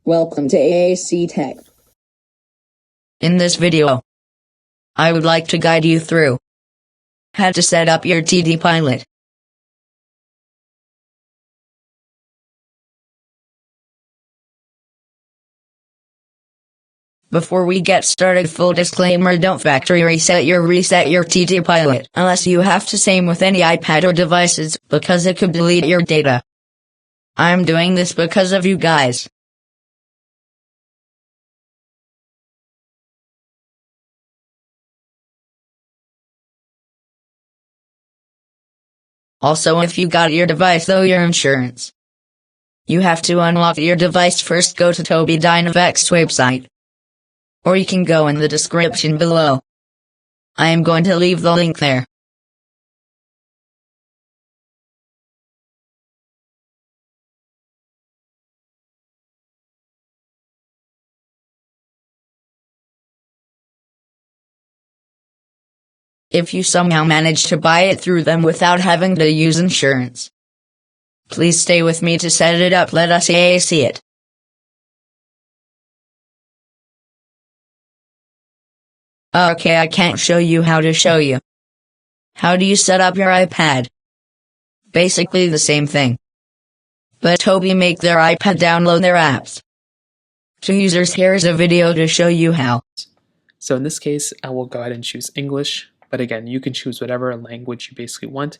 Welcome to AAC Tech. In this video, I would like to guide you through how to set up your TD Pilot. Before we get started, full disclaimer: don't factory reset your TD Pilot unless you have to. Same with any iPad or devices, because it could delete your data. I'm doing this because of you guys. Also, if you got your device though your insurance, you have to unlock your device first. Go to Tobii Dyvavox website, or you can go in the description below. I am going to leave the link there. If you somehow manage to buy it through them without having to use insurance, please stay with me to set it up. Let us see it. Okay, I can't show you how to show you. How do you set up your iPad? Basically the same thing, but Tobii make their iPad download their apps. To users, here's a video to show you how. So in this case, I will go ahead and choose English, but again, you can choose whatever language you basically want,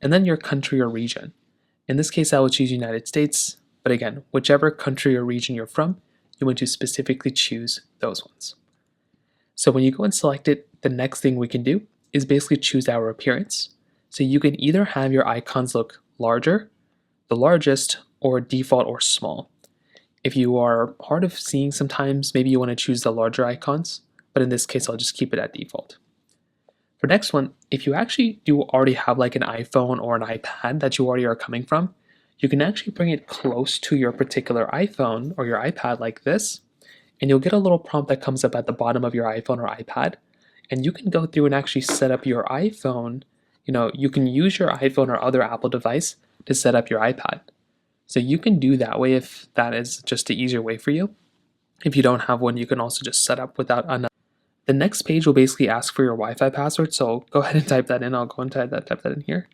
and then your country or region. In this case, I will choose United States, but again, whichever country or region you're from, you want to specifically choose those ones. So when you go and select it, the next thing we can do is basically choose our appearance. So you can either have your icons look larger, the largest, or default or small. If you are hard of seeing sometimes, maybe you want to choose the larger icons, but in this case, I'll just keep it at default. For next one, if you actually do already have like an iPhone or an iPad that you already are coming from, you can actually bring it close to your particular iPhone or your iPad like this, and you'll get a little prompt that comes up at the bottom of your iPhone or iPad, and you can go through and actually set up your iPhone. You can use your iPhone or other Apple device to set up your iPad. So you can do that way if that is just the easier way for you. If you don't have one, you can also just set up without another. The next page will basically ask for your Wi-Fi password, so go ahead and type that in. I'll go and type that in here.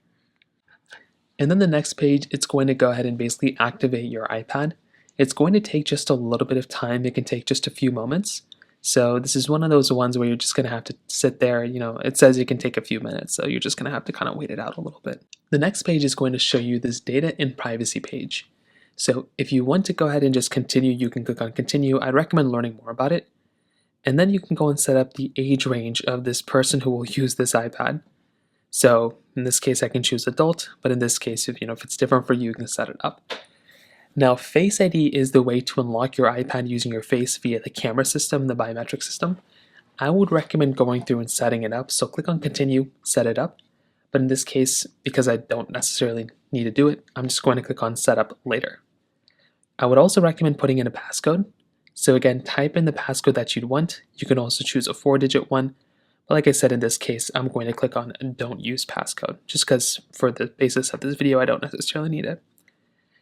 And then the next page, it's going to go ahead and basically activate your iPad. It's going to take just a little bit of time. It can take just a few moments. So this is one of those ones where you're just going to have to sit there. It says it can take a few minutes, so you're just going to have to kind of wait it out a little bit. The next page is going to show you this data and privacy page. So if you want to go ahead and just continue, you can click on continue. I'd recommend learning more about it. And then you can go and set up the age range of this person who will use this iPad. So in this case, I can choose adult, but in this case, if it's different for you, you can set it up. Now, Face ID is the way to unlock your iPad using your face via the camera system, the biometric system. I would recommend going through and setting it up. So click on continue, set it up. But in this case, because I don't necessarily need to do it, I'm just going to click on setup later. I would also recommend putting in a passcode. So again, type in the passcode that you'd want. You can also choose a 4-digit one. But like I said, in this case, I'm going to click on don't use passcode, just because for the basis of this video, I don't necessarily need it.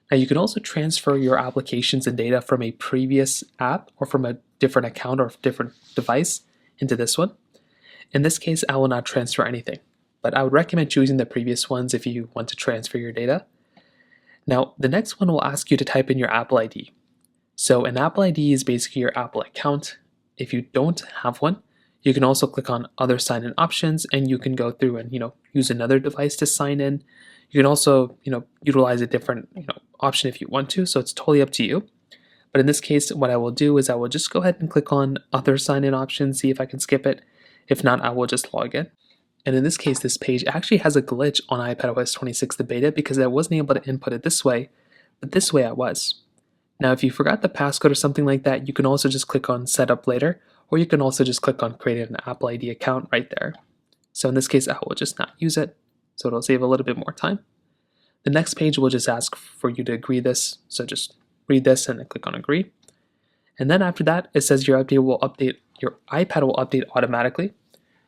Now you can also transfer your applications and data from a previous app or from a different account or different device into this one. In this case, I will not transfer anything, but I would recommend choosing the previous ones if you want to transfer your data. Now, the next one will ask you to type in your Apple ID. So an Apple ID is basically your Apple account. If you don't have one, you can also click on other sign-in options, and you can go through and use another device to sign in. You can also utilize a different option if you want to, so it's totally up to you. But in this case, what I will do is I will just go ahead and click on other sign-in options, see if I can skip it. If not, I will just log in. And in this case, this page actually has a glitch on iPadOS 26, the beta, because I wasn't able to input it this way, but this way I was. Now, if you forgot the passcode or something like that, you can also just click on setup later, or you can also just click on create an Apple ID account right there. So in this case, I will just not use it, so it'll save a little bit more time. The next page will just ask for you to agree this, so just read this and then click on agree. And then after that, it says your iPad will update automatically.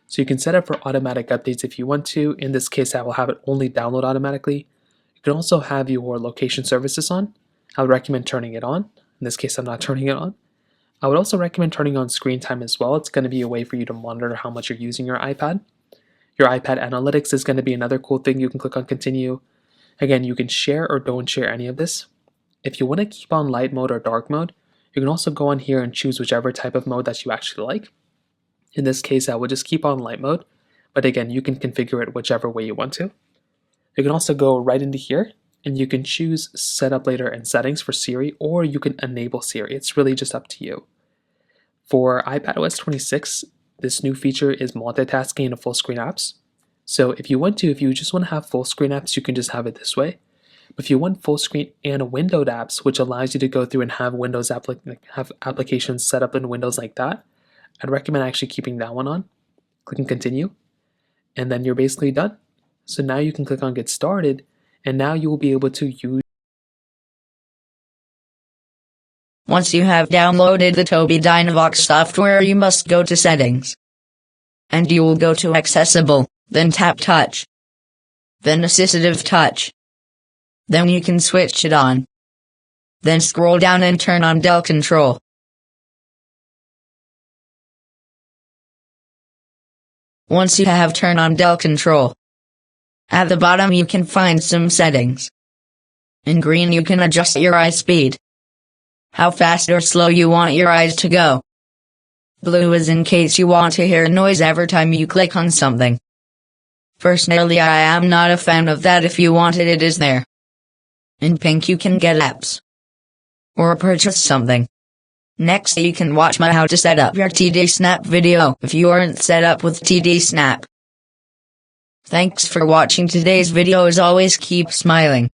So you can set up for automatic updates if you want to. In this case, I will have it only download automatically. You can also have your location services on. I would recommend turning it on. In this case, I'm not turning it on. I would also recommend turning on screen time as well. It's going to be a way for you to monitor how much you're using your iPad. Your iPad analytics is going to be another cool thing. You can click on continue. Again, you can share or don't share any of this. If you want to keep on light mode or dark mode, you can also go on here and choose whichever type of mode that you actually like. In this case, I would just keep on light mode, but again, you can configure it whichever way you want to. You can also go right into here and you can choose setup later and settings for Siri, or you can enable Siri. It's really just up to you. For iPadOS 26, this new feature is multitasking in full screen apps. So if you just want to have full screen apps, you can just have it this way. But if you want full screen and windowed apps, which allows you to go through and have have applications set up in Windows like that, I'd recommend actually keeping that one on. Clicking continue, and then you're basically done. So now you can click on get started, and now you will be able to use. Once you have downloaded the Tobii Dyvavox software, you must go to settings. And you will go to accessible, then tap touch. Then assistive touch. Then you can switch it on. Then scroll down and turn on Del Control. Once you have turned on Del Control, at the bottom you can find some settings. In green you can adjust your eye speed, how fast or slow you want your eyes to go. Blue is in case you want to hear a noise every time you click on something. Personally, I am not a fan of that. If you want it, it is there. In pink you can get apps or purchase something. Next you can watch my how to set up your TD Snap video if you aren't set up with TD Snap. Thanks for watching today's video. As always, keep smiling.